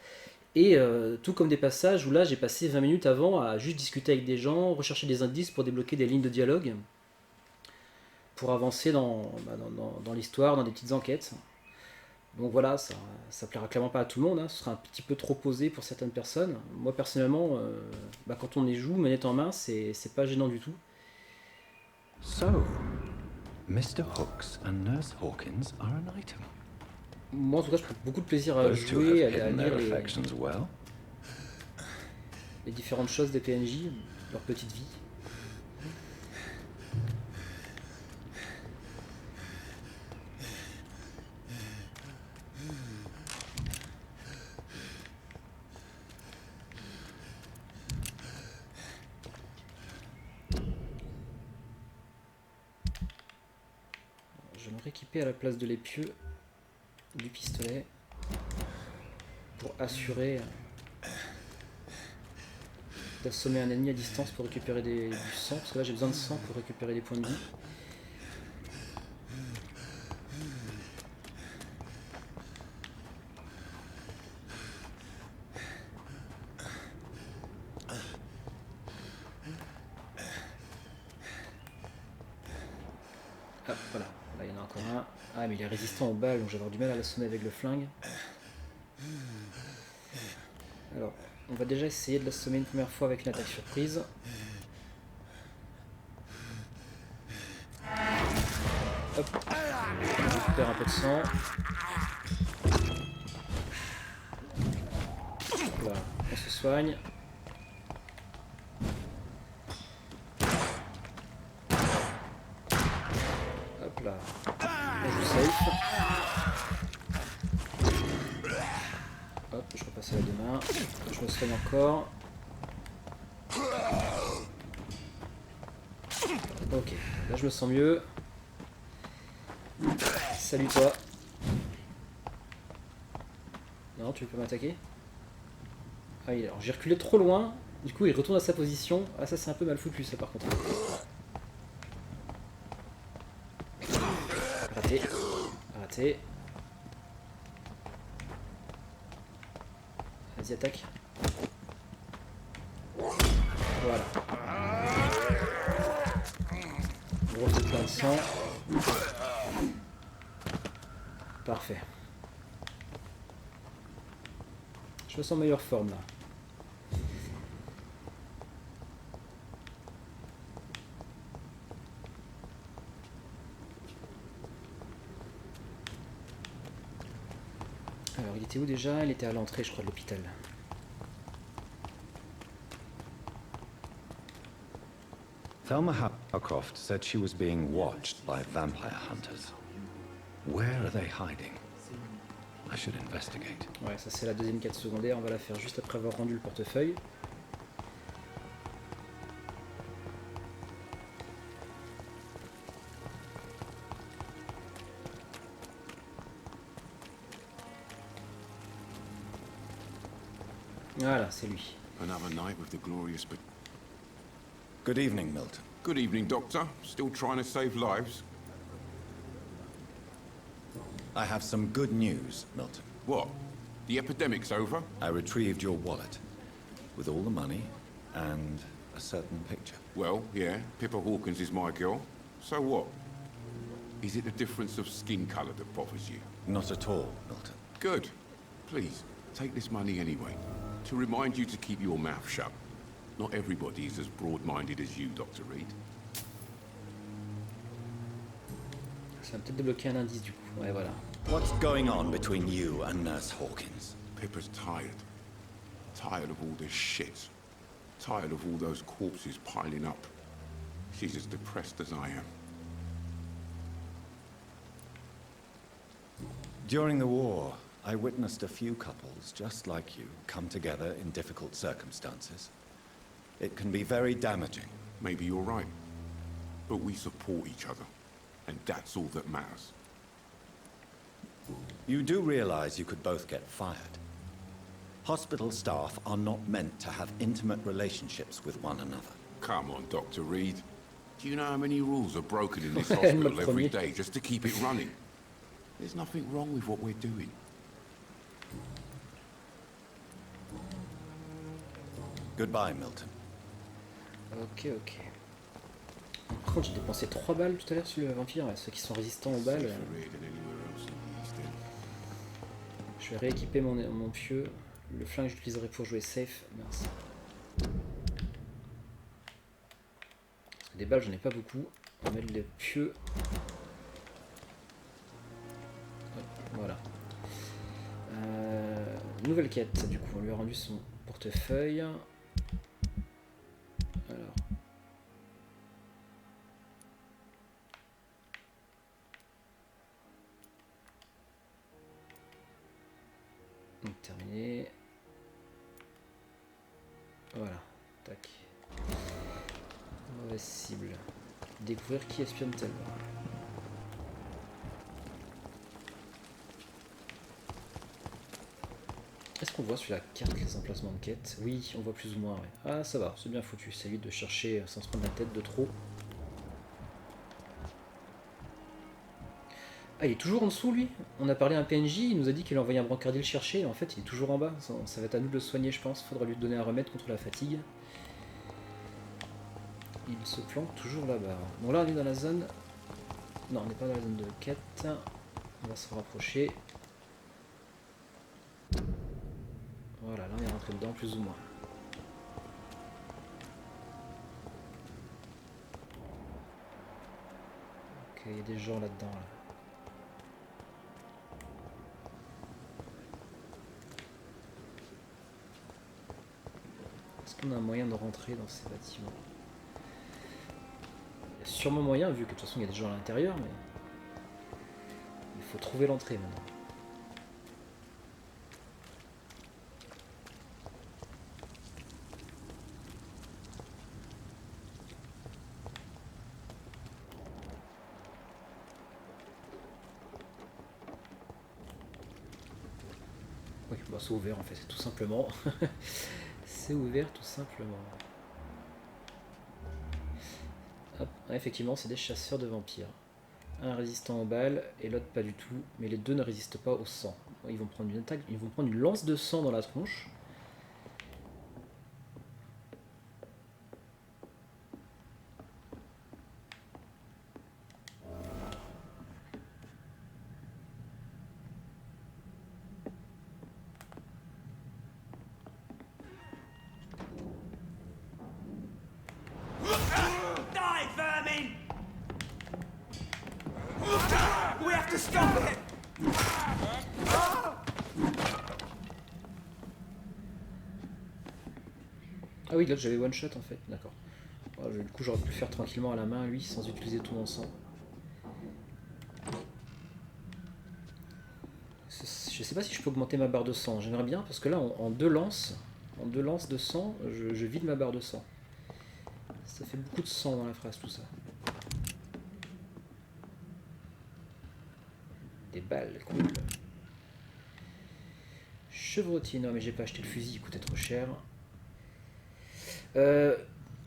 et tout comme des passages où là j'ai passé 20 minutes avant à juste discuter avec des gens, rechercher des indices pour débloquer des lignes de dialogue, pour avancer dans l'histoire, dans des petites enquêtes. Donc voilà, ça plaira clairement pas à tout le monde, hein. Ce sera un petit peu trop posé pour certaines personnes. Moi personnellement, quand on y joue, manette en main, c'est pas gênant du tout. So, Mr. Hooks and Nurse Hawkins are an item. Moi en tout cas, je prends beaucoup de plaisir à jouer, à lire les différentes choses des PNJ, leur petite vie. Je vais me rééquiper à la place de l'épieu du pistolet pour assurer d'assommer un ennemi à distance pour récupérer du sang, parce que là j'ai besoin de sang pour récupérer des points de vie. Ah voilà, là il y en a encore un. Ah mais il est résistant aux balles, donc je vais avoir du mal à l'assommer avec le flingue. Alors, On va déjà essayer de l'assommer une première fois avec une attaque surprise. Hop. On récupère un peu de sang. Voilà, on se soigne. Hop là. On joue safe. Hop, je repasse à la deux mains. Je me soigne encore. Ok, là je me sens mieux. Salut toi. Non, tu veux pas m'attaquer? Ah, alors j'ai reculé trop loin. Du coup il retourne à sa position. Ah ça c'est un peu mal foutu ça par contre. Raté. Raté. Vas-y, attaque. Voilà. Gros coup plein de sang. Parfait. Je me sens en meilleure forme là. Alors il était où déjà? Il était à l'entrée je crois de l'hôpital. Thelma Howcroft said she was being watched by vampire hunters. Where are they hiding? I should investigate. Ouais, ça c'est la deuxième quête secondaire, on va la faire juste après avoir rendu le portefeuille. Voilà, c'est lui. Another night with the glorious but... Good evening, Milton. Good evening, Doctor. Still trying to save lives? I have some good news, Milton. What? The epidemic's over? I retrieved your wallet, with all the money, and a certain picture. Well, yeah, Pippa Hawkins is my girl. So what? Is it the difference of skin colour that bothers you? Not at all, Milton. Good. Please, take this money anyway. To remind you to keep your mouth shut. Not everybody is as broad-minded as you, Dr. Reed. Ça va peut-être débloquer un indice du coup. Ouais, voilà. What's going on between you and Nurse Hawkins? Pippa's tired. Tired of all this shit. Tired of all those corpses piling up. She's as depressed as I am. During the war, I witnessed a few couples just like you come together in difficult circumstances. It can be very damaging. Maybe you're right. But we support each other. And that's all that matters. You do realize you could both get fired. Hospital staff are not meant to have intimate relationships with one another. Come on, Dr. Reed. Do you know how many rules are broken in this hospital every day just to keep it running? There's nothing wrong with what we're doing. Goodbye, Milton. Ok, ok. Par contre, j'ai dépensé 3 balles tout à l'heure sur le vampire, ceux qui sont résistants aux balles. Je vais rééquiper mon pieu. Le flingue, j'utiliserai pour jouer safe. Merci. Parce que des balles, j'en ai pas beaucoup. On va mettre le pieu. Hop, voilà. Nouvelle quête, du coup, on lui a rendu son portefeuille. Alors. Donc terminé. Voilà. Tac. Mauvaise cible. Découvrir qui espionne Thelma. Est-ce qu'on voit sur la carte les emplacements de quête? Oui, on voit plus ou moins. Ouais. Ah, ça va, c'est bien foutu. Ça évite de chercher sans se prendre la tête de trop. Ah, il est toujours en dessous, lui. On a parlé à un PNJ, il nous a dit qu'il a envoyé un brancardier le chercher. En fait, il est toujours en bas. Ça va être à nous de le soigner, je pense. Faudra lui donner un remède contre la fatigue. Il se planque toujours là-bas. Bon, là, on est dans la zone... Non, on n'est pas dans la zone de quête. On va se rapprocher. Voilà, là on est rentré dedans plus ou moins. Ok, il y a des gens là-dedans. Là. Est-ce qu'on a un moyen de rentrer dans ces bâtiments? Il y a sûrement moyen, vu que de toute façon il y a des gens à l'intérieur, mais il faut trouver l'entrée maintenant. Oui, bah c'est ouvert en fait, tout simplement. C'est ouvert tout simplement. Hop, ouais, effectivement, c'est des chasseurs de vampires. Un résistant aux balles et l'autre pas du tout, mais les deux ne résistent pas au sang. Ils vont prendre une attaque, ils vont prendre une lance de sang dans la tronche. Ah oui, l'autre j'avais one shot en fait, d'accord. Bon, du coup j'aurais pu le faire tranquillement à la main lui sans utiliser tout mon sang. Je sais pas si je peux augmenter ma barre de sang, j'aimerais bien parce que là en deux lances de sang, je vide ma barre de sang. Ça fait beaucoup de sang dans la phrase tout ça. Des balles, cool. Chevrotine, non mais j'ai pas acheté le fusil, il coûtait trop cher.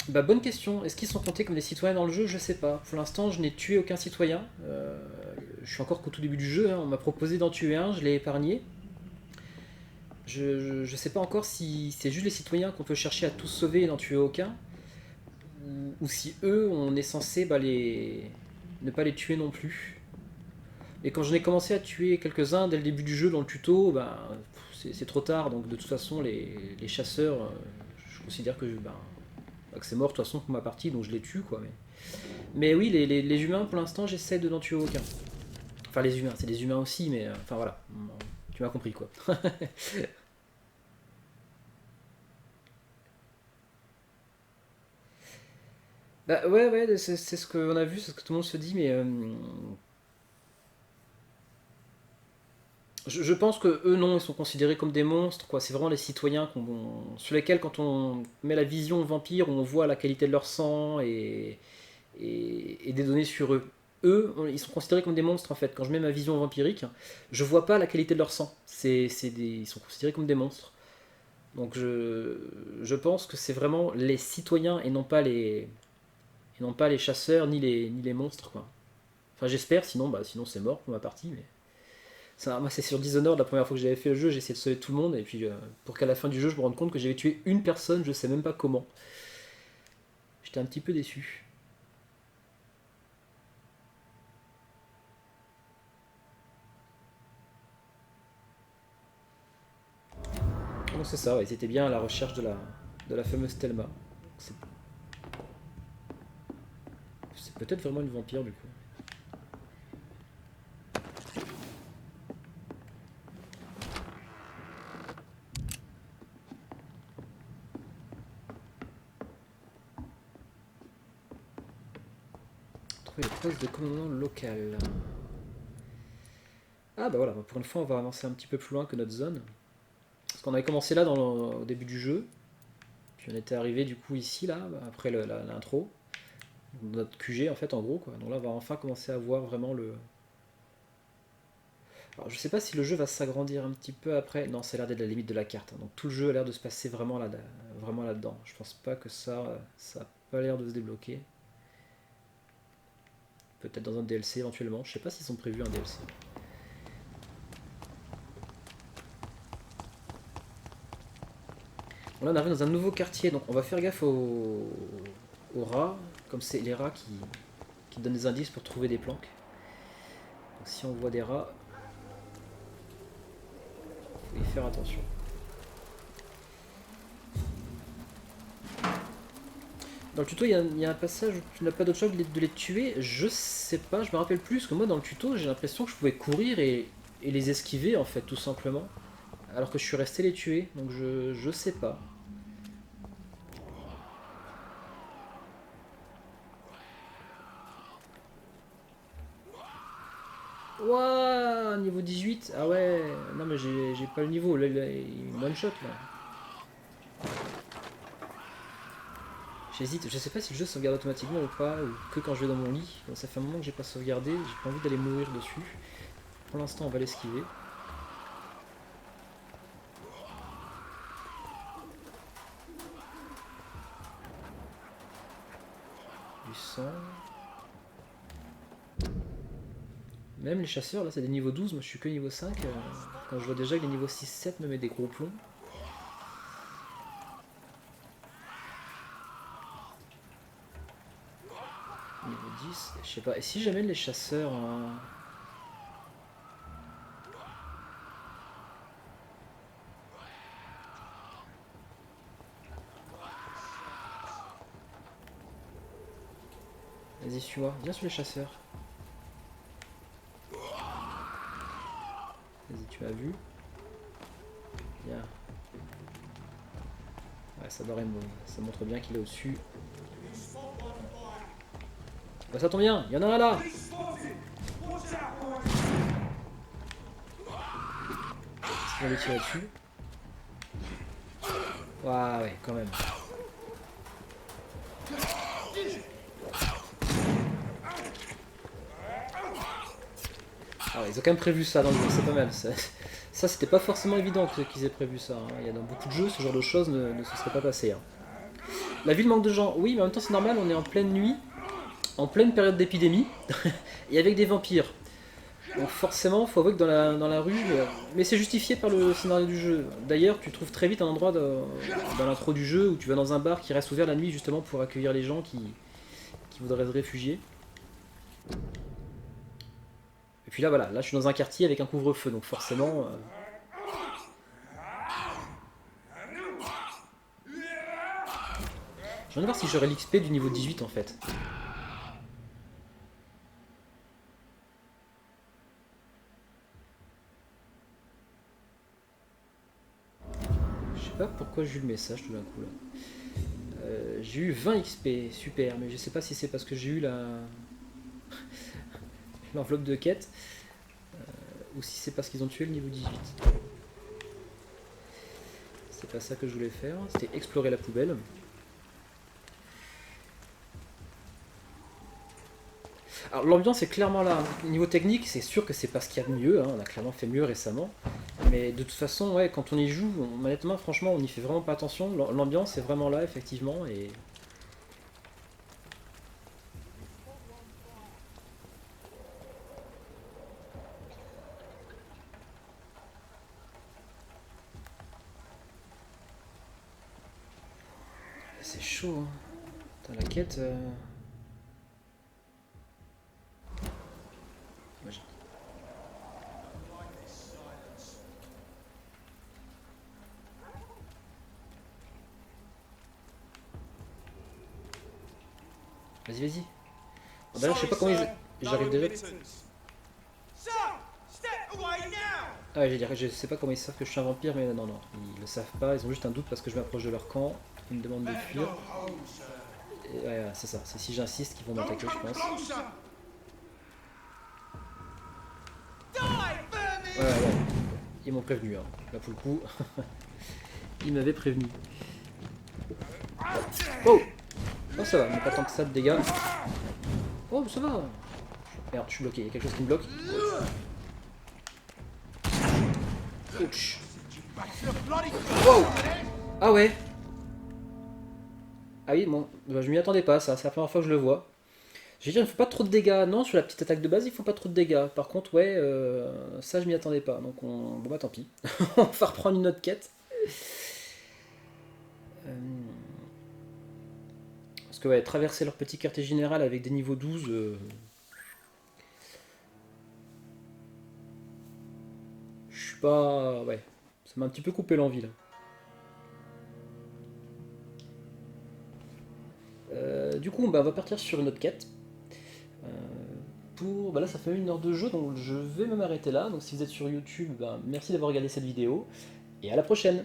Bah bonne question, est-ce qu'ils sont comptés comme des citoyens dans le jeu? Je sais pas. Pour l'instant je n'ai tué aucun citoyen. Je suis encore qu'au tout début du jeu, hein. On m'a proposé d'en tuer un, je l'ai épargné. Je sais pas encore si c'est juste les citoyens qu'on peut chercher à tous sauver et n'en tuer aucun. Ou si eux on est censé ne pas les tuer non plus. Et quand j'en ai commencé à tuer quelques-uns dès le début du jeu dans le tuto, bah, c'est trop tard, donc de toute façon les chasseurs, je considère que, que c'est mort de toute façon pour ma partie, donc je les tue quoi. Mais oui, les humains pour l'instant j'essaie de n'en tuer aucun. Enfin les humains, c'est des humains aussi, mais enfin voilà, tu m'as compris quoi. Bah ouais, c'est ce qu'on a vu, c'est ce que tout le monde se dit, mais je pense que eux non, ils sont considérés comme des monstres, quoi. C'est vraiment les citoyens sur lesquels quand on met la vision vampire, on voit la qualité de leur sang et des données sur eux. Eux, ils sont considérés comme des monstres en fait. Quand je mets ma vision vampirique, je vois pas la qualité de leur sang. Ils sont considérés comme des monstres. Donc je pense que c'est vraiment les citoyens et non pas les chasseurs ni les monstres quoi. Enfin j'espère, sinon c'est mort pour ma partie. Mais ça, moi c'est sur Dishonored la première fois que j'avais fait le jeu, j'ai essayé de sauver tout le monde et puis pour qu'à la fin du jeu je me rende compte que j'avais tué une personne, je sais même pas comment. J'étais un petit peu déçu. Donc c'est ça, ouais, c'était bien à la recherche de la fameuse Thelma. C'est peut-être vraiment une vampire du coup. Trouver le poste de commandement local. Ah bah voilà, pour une fois on va avancer un petit peu plus loin que notre zone. Parce qu'on avait commencé là au début du jeu. Puis on était arrivé du coup ici là, après l'intro. Notre QG en fait en gros quoi. Donc là on va enfin commencer à voir vraiment le... Alors je sais pas si le jeu va s'agrandir un petit peu après. Non, c'est l'air d'être la limite de la carte. Donc tout le jeu a l'air de se passer vraiment là-dedans. Je pense pas que ça a pas l'air de se débloquer. Peut-être dans un DLC éventuellement. Je sais pas s'ils sont prévus un DLC. Bon, là on arrive dans un nouveau quartier, donc on va faire gaffe aux rats, comme c'est les rats qui donnent des indices pour trouver des planques. Donc si on voit des rats, faut y faire attention. Dans le tuto, il y a un passage où tu n'as pas d'autre choix que de les tuer. Je sais pas, je me rappelle plus, parce que moi dans le tuto, j'ai l'impression que je pouvais courir et les esquiver en fait, tout simplement. Alors que je suis resté les tuer, donc je sais pas. Ouah, niveau 18. Ah ouais, non mais j'ai pas le niveau, là, il me one shot là. J'hésite, je sais pas si le jeu sauvegarde automatiquement ou pas, ou que quand je vais dans mon lit. Ça fait un moment que j'ai pas sauvegardé, j'ai pas envie d'aller mourir dessus. Pour l'instant, on va l'esquiver. Du sang. Même les chasseurs, là, c'est des niveaux 12, moi je suis que niveau 5. Quand je vois déjà que les niveaux 6-7 me met des gros plombs. Niveau 10, je sais pas. Et si j'amène les chasseurs Vas-y, suis-moi. Viens sur les chasseurs. Vas-y, tu as vu. Viens. Ouais, ça montre bien qu'il est au-dessus. Bah ça tombe bien, il y en a un là. On va tirer dessus. Waouh, ouais, quand même. Ah ouais, ils ont quand même prévu ça dans le jeu, c'est pas mal. Ça c'était pas forcément évident qu'ils aient prévu ça. Hein. Il y a dans beaucoup de jeux, ce genre de choses ne se serait pas passé. Hein. La ville manque de gens, oui, mais en même temps c'est normal, on est en pleine nuit, en pleine période d'épidémie, et avec des vampires. Donc forcément, faut avouer que dans la rue, mais c'est justifié par le scénario du jeu. D'ailleurs, tu trouves très vite un endroit dans l'intro du jeu où tu vas dans un bar qui reste ouvert la nuit justement pour accueillir les gens qui voudraient se réfugier. Et puis là, voilà, là je suis dans un quartier avec un couvre-feu, donc forcément... Je viens de voir si j'aurais l'XP du niveau 18 en fait. Je sais pas pourquoi j'ai eu le message tout d'un coup là. J'ai eu 20 XP, super, mais je sais pas si c'est parce que j'ai eu l'enveloppe de quête, ou si c'est parce qu'ils ont tué le niveau 18. C'est pas ça que je voulais faire, c'était explorer la poubelle. Alors l'ambiance est clairement là. Niveau technique, c'est sûr que c'est pas ce qu'il y a de mieux, hein. On a clairement fait mieux récemment. Mais de toute façon, ouais, quand on y joue, honnêtement, franchement, on n'y fait vraiment pas attention. L'ambiance est vraiment là, effectivement, et... C'est chaud, hein. Putain, la quête... Vas-y, vas-y. D'ailleurs, je sais pas comment j'arrive déjà. Ah ouais, je sais pas comment ils savent que je suis un vampire, mais non, non, ils le savent pas, ils ont juste un doute parce que je m'approche de leur camp, ils me demandent de fuir. Et ouais, c'est ça, c'est si j'insiste qu'ils vont m'attaquer, je pense. Ouais, ils m'ont prévenu, hein. Là pour le coup, ils m'avaient prévenu. Oh! Oh ça va, mais pas tant que ça de dégâts. Oh ça va. Merde, je suis bloqué, il y a quelque chose qui me bloque. Ouch. Wow. Ah ouais. Ah oui, bon, bah, je m'y attendais pas, ça, c'est la première fois que je le vois. J'ai dit, il ne faut pas trop de dégâts. Non, sur la petite attaque de base, il faut pas trop de dégâts. Par contre, ouais, ça je m'y attendais pas. Donc bon bah tant pis. On va reprendre une autre quête. Parce que ouais, traverser leur petit quartier général avec des niveaux 12... Je suis pas... Ouais, ça m'a un petit peu coupé l'envie là. Du coup, bah, on va partir sur une autre quête. Bah là, ça fait 1 heure de jeu, donc je vais me m'arrêter là. Donc si vous êtes sur YouTube, bah, merci d'avoir regardé cette vidéo, et à la prochaine.